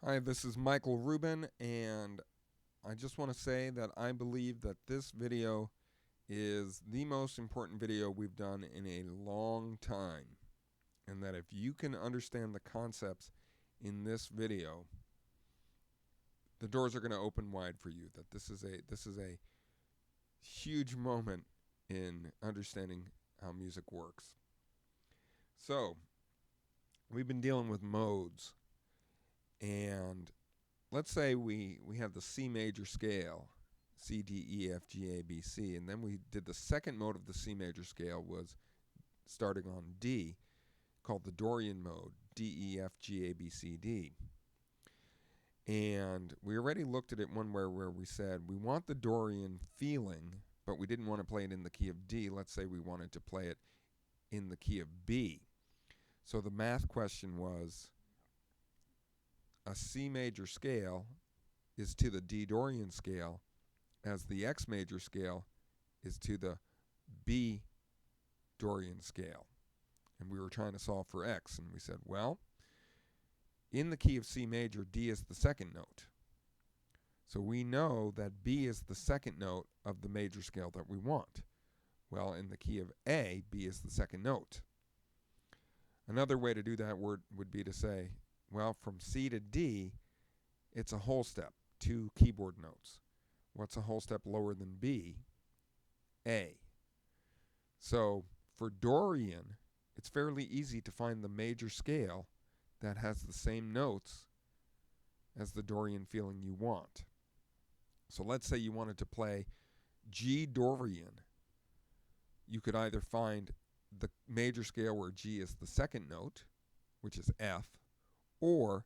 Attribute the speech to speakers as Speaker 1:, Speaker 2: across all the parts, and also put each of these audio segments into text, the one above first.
Speaker 1: Hi, this is Michael Rubin, and I just want to say that I believe that this video is the most important video we've done in a long time, and that if you can understand the concepts in this video, the doors are going to open wide for you. That this is a huge moment in understanding how music works. So, we've been dealing with modes, and let's say we have the C major scale, C, D, E, F, G, A, B, C, and then we did the second mode of the C major scale was starting on D, called the Dorian mode, D, E, F, G, A, B, C, D. And we already looked at it one where we said we want the Dorian feeling, but we didn't want to play it in the key of D. Let's say we wanted to play it in the key of B. So the math question was, a C major scale is to the D Dorian scale as the X major scale is to the B Dorian scale. And we were trying to solve for X, and we said, well, in the key of C major, D is the second note. So we know that B is the second note of the major scale that we want. Well, in the key of A, B is the second note. Another way to do that would be to say, well, from C to D, it's a whole step, 2 keyboard notes. What's a whole step lower than B? A. So for Dorian, it's fairly easy to find the major scale that has the same notes as the Dorian feeling you want. So let's say you wanted to play G Dorian. You could either find the major scale where G is the second note, which is F, or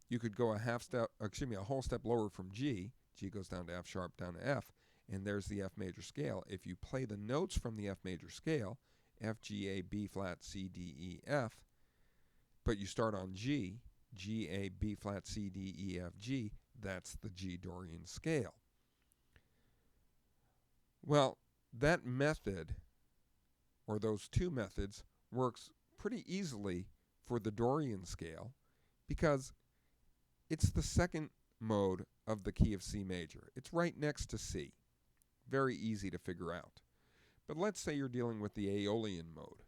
Speaker 1: you could go a whole step lower from G. G goes down to F sharp, down to F, and there's the F major scale. If you play the notes from the F major scale, F, G, A, B flat, C, D, E, F, but you start on G, G, A, B flat, C, D, E, F, G, that's the G Dorian scale. Well, that method, or those two methods, works pretty easily for the Dorian scale because it's the second mode of the key of C major. It's right next to C. Very easy to figure out. But let's say you're dealing with the Aeolian mode.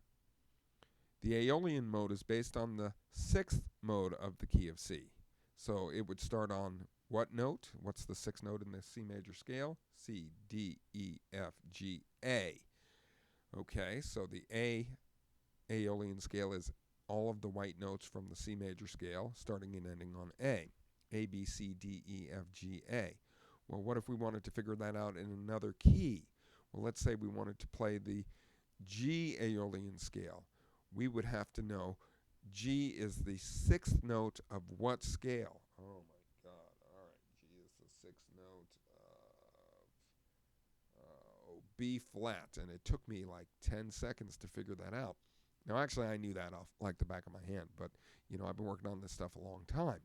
Speaker 1: The Aeolian mode is based on the sixth mode of the key of C. So it would start on what note? What's the sixth note in the C major scale? C, D, E, F, G, A. Okay, so the Aeolian scale is all of the white notes from the C major scale, starting and ending on A. A, B, C, D, E, F, G, A. Well, what if we wanted to figure that out in another key? Well, let's say we wanted to play the G Aeolian scale. We would have to know G is the sixth note of what scale? Oh my God. All right. G is the sixth note of B flat. And it took me like 10 seconds to figure that out. Now, actually, I knew that off like the back of my hand. But, I've been working on this stuff a long time.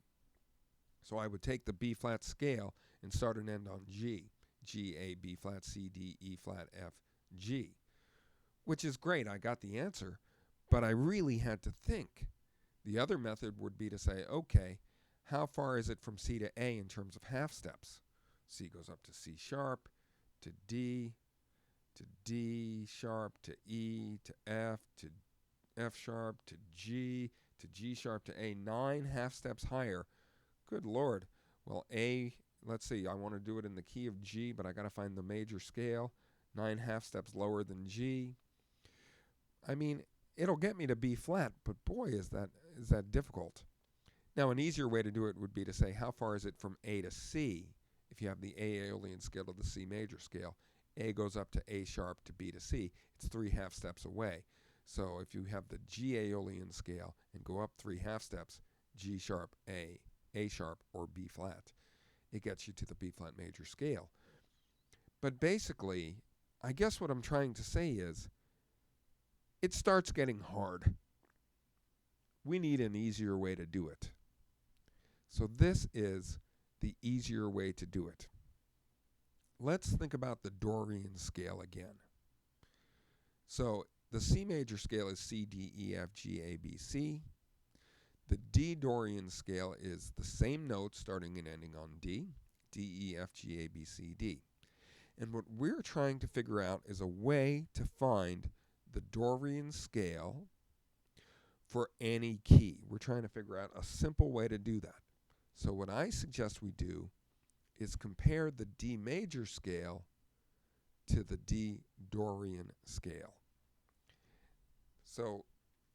Speaker 1: So I would take the B flat scale and start and end on G. G, A, B flat, C, D, E flat, F, G. Which is great. I got the answer. But I really had to think. The other method would be to say, okay, how far is it from C to A in terms of half steps? C goes up to C sharp, to D sharp, to E, to F sharp, to G sharp, to A. 9 half steps higher. Good Lord. Well, A, let's see, I want to do it in the key of G, but I got to find the major scale. 9 half steps lower than G. I mean, it'll get me to B flat, but boy, is that difficult. Now, an easier way to do it would be to say, how far is it from A to C? If you have the A Aeolian scale to the C major scale, A goes up to A sharp to B to C. It's 3 half steps away. So if you have the G Aeolian scale and go up 3 half steps, G sharp, A sharp, or B flat, it gets you to the B flat major scale. But basically, I guess what I'm trying to say is, it starts getting hard. We need an easier way to do it. So this is the easier way to do it. Let's think about the Dorian scale again. So the C major scale is C, D, E, F, G, A, B, C. The D Dorian scale is the same notes starting and ending on D, D, E, F, G, A, B, C, D. And what we're trying to figure out is a way to find the Dorian scale for any key. We're trying to figure out a simple way to do that. So what I suggest we do is compare the D major scale to the D Dorian scale. So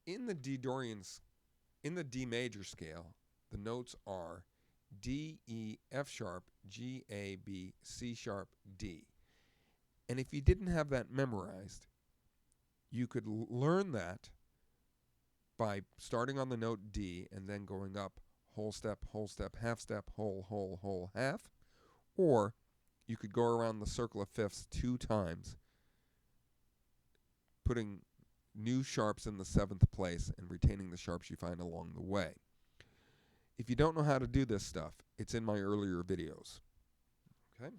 Speaker 1: in the D major scale, the notes are D, E, F sharp, G, A, B, C sharp, D. And if you didn't have that memorized, you could learn that by starting on the note D and then going up whole step, half step, whole, half. Or you could go around the circle of fifths 2 times, putting new sharps in the 7th place and retaining the sharps you find along the way. If you don't know how to do this stuff, it's in my earlier videos. Okay?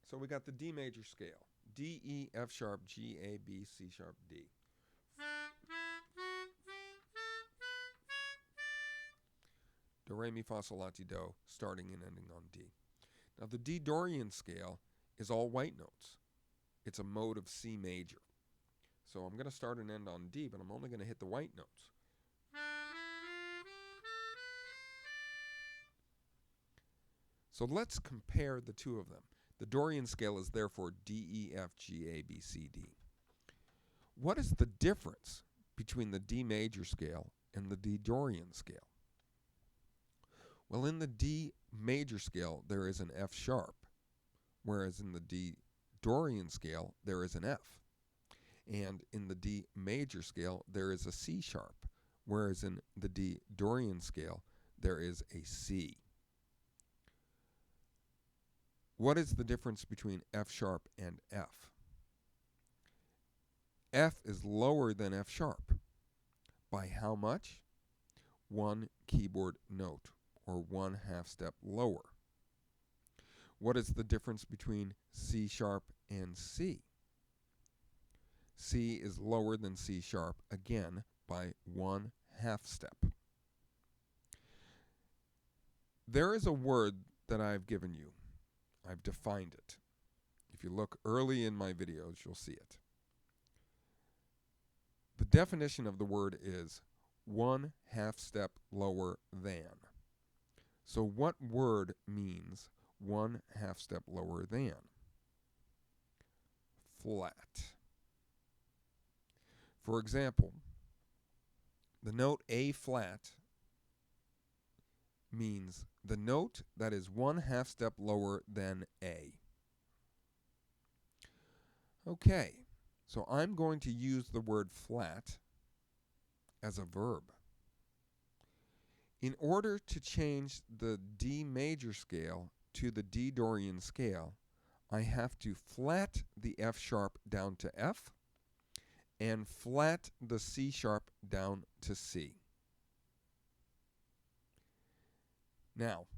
Speaker 1: So we got the D major scale. D, E, F sharp, G, A, B, C sharp, D. Do, re, mi, fa, sol, la, ti, do, starting and ending on D. Now the D Dorian scale is all white notes. It's a mode of C major. So I'm going to start and end on D, but I'm only going to hit the white notes. So let's compare the two of them. The Dorian scale is therefore D, E, F, G, A, B, C, D. What is the difference between the D major scale and the D Dorian scale? Well, in the D major scale, there is an F sharp, whereas in the D Dorian scale, there is an F. And in the D major scale, there is a C sharp, whereas in the D Dorian scale, there is a C. What is the difference between F sharp and F? F is lower than F sharp. By how much? 1 keyboard note, or 1/2 step lower. What is the difference between C sharp and C? C is lower than C sharp, again, by 1/2 step. There is a word that I've given you. I've defined it. If you look early in my videos, you'll see it. The definition of the word is 1/2 step lower than. So what word means 1/2 step lower than? Flat. For example, the note A flat means the note that is 1/2 step lower than A. Okay, so I'm going to use the word flat as a verb. In order to change the D major scale to the D Dorian scale, I have to flat the F sharp down to F and flat the C sharp down to C. Now,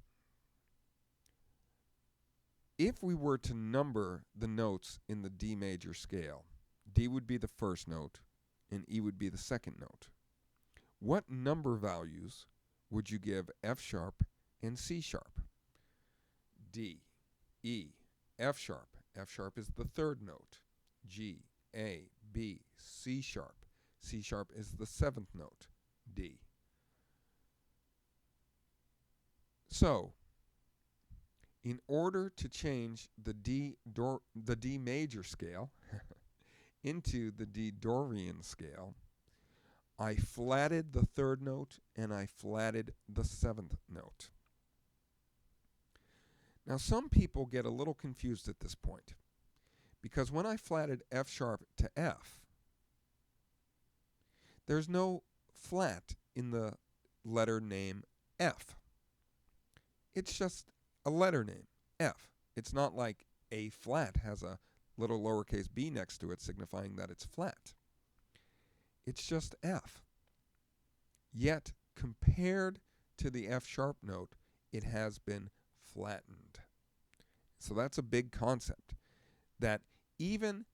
Speaker 1: if we were to number the notes in the D major scale, D would be the first note and E would be the second note. What number values would you give F sharp and C sharp? D, E, F sharp. F sharp is the third note. G, A, B, C sharp. C sharp is the 7th note. D. So, in order to change the D major scale into the D Dorian scale, I flatted the 3rd note and I flatted the 7th note. Now some people get a little confused at this point, because when I flatted F sharp to F, there's no flat in the letter name F. It's just a letter name, F. It's not like A flat has a little lowercase b next to it signifying that it's flat. It's just F. Yet, compared to the F sharp note, it has been flattened. So that's a big concept, that even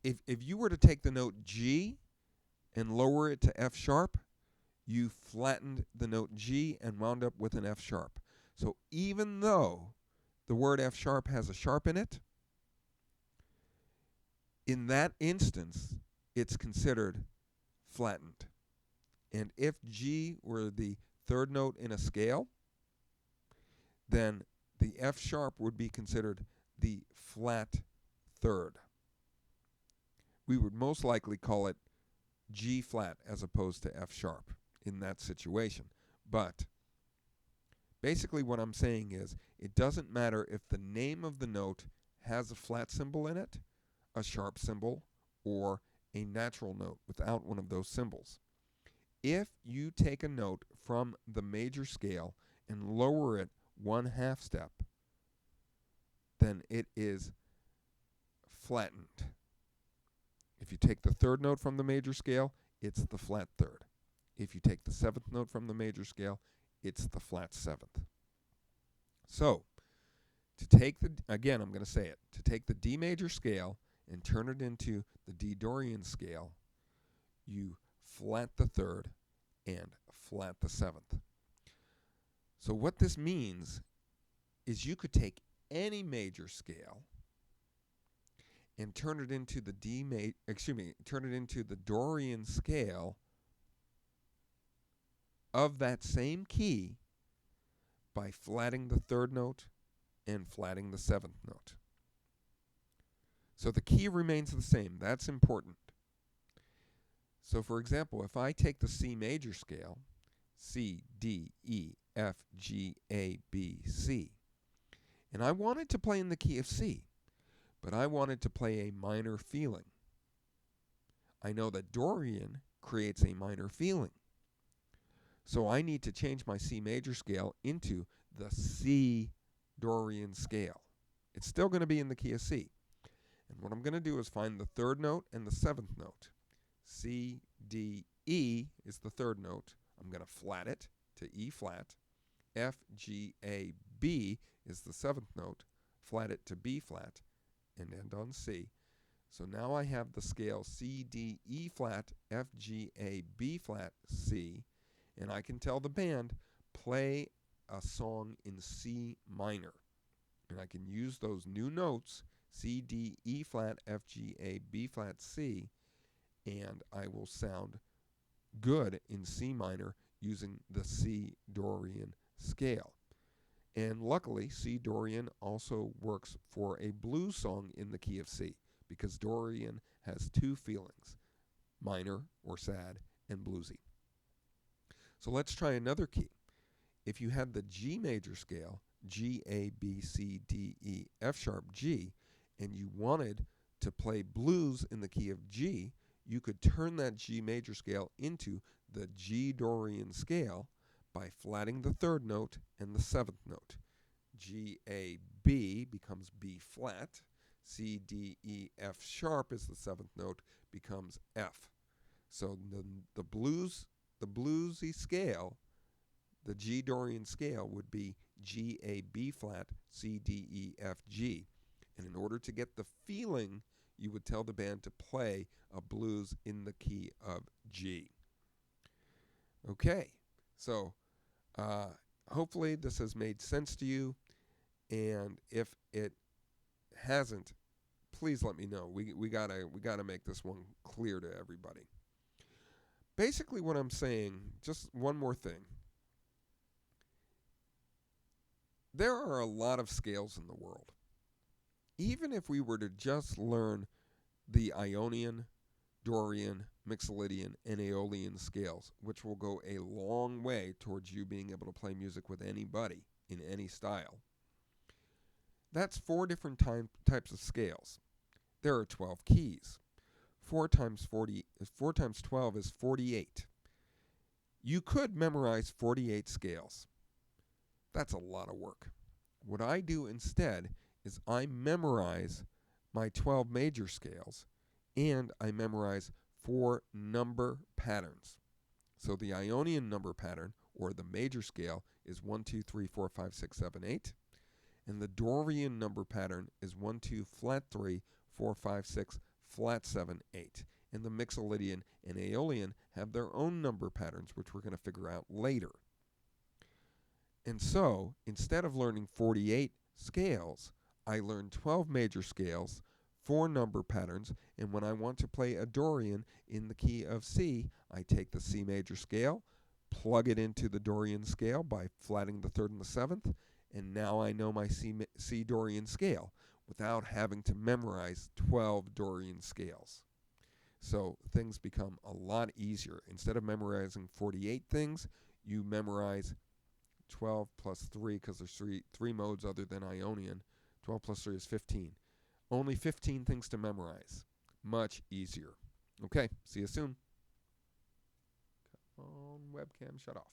Speaker 1: if you were to take the note G and lower it to F sharp, you flattened the note G and wound up with an F sharp. So even though the word F sharp has a sharp in it, in that instance, it's considered flattened. And if G were the third note in a scale, then the F sharp would be considered the flat third. We would most likely call it G flat as opposed to F sharp in that situation. But basically what I'm saying is it doesn't matter if the name of the note has a flat symbol in it, a sharp symbol, or a natural note without one of those symbols. If you take a note from the major scale and lower it 1/2 step, then it is flattened. If you take the third note from the major scale, it's the flat third. If you take the seventh note from the major scale, it's the flat seventh. So, to take again, I'm going to say it, to take the D major scale and turn it into the D Dorian scale, you flat the third and flat the seventh. So what this means is you could take any major scale and turn it into the turn it into the Dorian scale of that same key by flatting the third note and flatting the seventh note. So the key remains the same. That's important. So for example, if I take the C major scale, C, D, E, F, G, A, B, C, and I wanted to play in the key of C, but I wanted to play a minor feeling. I know that Dorian creates a minor feeling. So I need to change my C major scale into the C Dorian scale. It's still going to be in the key of C. And what I'm going to do is find the third note and the seventh note. C, D, E is the third note. I'm going to flat it to E flat. F, G, A, B is the seventh note. Flat it to B flat and end on C. So now I have the scale C, D, E flat, F, G, A, B flat, C. And I can tell the band, play a song in C minor. And I can use those new notes, C, D, E flat, F, G, A, B flat, C, and I will sound good in C minor using the C Dorian scale. And luckily, C Dorian also works for a blues song in the key of C, because Dorian has two feelings, minor or sad and bluesy. So let's try another key. If you had the G major scale, G, A, B, C, D, E, F sharp, G, and you wanted to play blues in the key of G, you could turn that G major scale into the G Dorian scale by flatting the third note and the seventh note. G, A, B becomes B flat. C, D, E, F sharp is the seventh note, becomes F. So the bluesy scale, the G Dorian scale, would be G, A, B flat, C, D, E, F, G. And in order to get the feeling, you would tell the band to play a blues in the key of G. Okay, so hopefully this has made sense to you, and if it hasn't, please let me know. We gotta make this one clear to everybody. Basically what I'm saying, just one more thing. There are a lot of scales in the world. Even if we were to just learn the Ionian, Dorian, Mixolydian, and Aeolian scales, which will go a long way towards you being able to play music with anybody in any style. That's 4 different types of scales. There are 12 keys. 4 times 12 is 48. You could memorize 48 scales. That's a lot of work. What I do instead is I memorize my 12 major scales, and I memorize 4 number patterns. So the Ionian number pattern, or the major scale, is 1, 2, 3, 4, 5, 6, 7, 8. And the Dorian number pattern is 1, 2, flat 3, 4, 5, 6, flat 7, 8. and the Mixolydian and Aeolian have their own number patterns, which we're going to figure out later. And so, instead of learning 48 scales, I learned 12 major scales, 4 number patterns, and when I want to play a Dorian in the key of C, I take the C major scale, plug it into the Dorian scale by flatting the 3rd and the 7th, and now I know my C Dorian scale without having to memorize 12 Dorian scales. So things become a lot easier. Instead of memorizing 48 things, you memorize 12 plus 3, because there's three modes other than Ionian. 12 plus 3 is 15. Only 15 things to memorize. Much easier. Okay, see you soon. Come on, webcam, shut off.